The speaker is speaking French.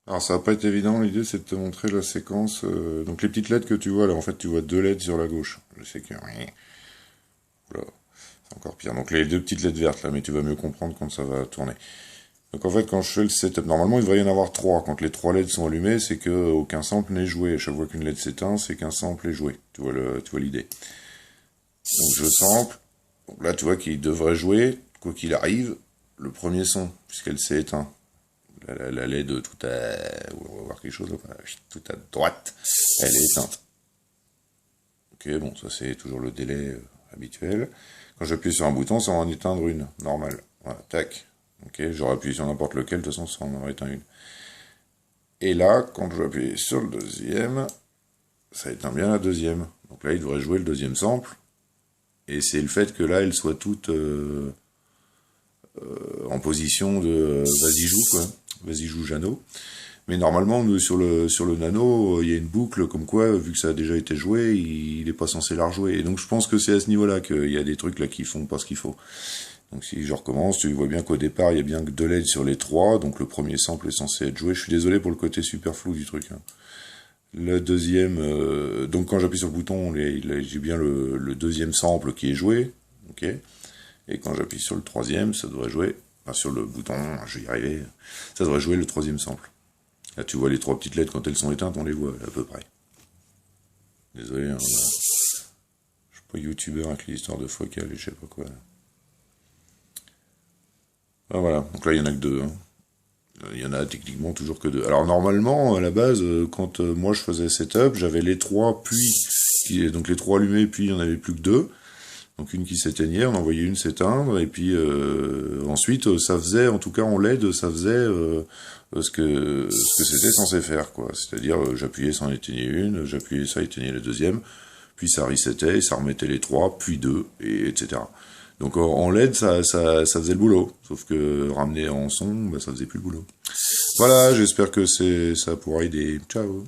Alors ça va pas être évident, l'idée c'est de te montrer la séquence. Donc les petites LED que tu vois là, en fait tu vois deux LED sur la gauche. Je sais que... Oula, c'est encore pire. Donc les deux petites LED vertes là, mais tu vas mieux comprendre quand ça va tourner. Donc en fait quand je fais le setup, normalement il devrait y en avoir trois. Quand les trois LED sont allumés, c'est que aucun sample n'est joué. À chaque fois qu'une LED s'éteint, c'est qu'un sample est joué. Tu vois l'idée. Donc je sample. Donc là tu vois qu'il devrait jouer, quoi qu'il arrive, le premier son, puisqu'elle s'est éteinte. La LED tout à... On va voir quelque chose là, tout à droite, elle est éteinte. Ok, bon, ça c'est toujours le délai habituel. Quand j'appuie sur un bouton, ça va en éteindre une, normal. Voilà, tac. Ok, j'aurais appuyé sur n'importe lequel, de toute façon, ça en aurait éteint une. Et là, quand je vais appuyer sur le deuxième, ça éteint bien la deuxième. Donc là, il devrait jouer le deuxième sample. Et c'est le fait que là, elles soient toutes en position de vas-y joue, quoi. Vas-y joue Jeannot. Mais normalement, sur le nano, il y a une boucle comme quoi, vu que ça a déjà été joué, il n'est pas censé la rejouer. Et donc je pense que c'est à ce niveau-là qu'il y a des trucs là qui font pas ce qu'il faut. Donc si je recommence, tu vois bien qu'au départ, il y a bien que deux LED sur les trois, donc le premier sample est censé être joué. Je suis désolé pour le côté super flou du truc, hein. Le deuxième, donc quand j'appuie sur le bouton, j'ai bien le deuxième sample qui est joué, ok. Et quand j'appuie sur le troisième, ça devrait jouer, enfin sur le bouton, je vais y arriver, ça devrait jouer le troisième sample. Là, tu vois les trois petites lettres, quand elles sont éteintes, on les voit à peu près. Désolé, hein, je suis pas youtubeur avec les histoires de focales et je sais pas quoi. Ah, voilà, donc là il y en a que deux, hein. Il y en a techniquement toujours que deux. Alors normalement, à la base, quand moi je faisais setup, j'avais les trois donc les trois allumés, puis il y en avait plus que deux. Donc une qui s'éteignait, on envoyait une s'éteindre, et puis ensuite ça faisait, en tout cas en LED, ça faisait ce que c'était censé faire, quoi. C'est-à-dire j'appuyais, ça en éteignait une, j'appuyais, ça éteignait la deuxième, puis ça resetait, et ça remettait les trois, puis deux, et etc. Donc en LED, ça faisait le boulot, sauf que ramener en son, bah, ça faisait plus le boulot. Voilà, j'espère que ça pourra aider. Ciao.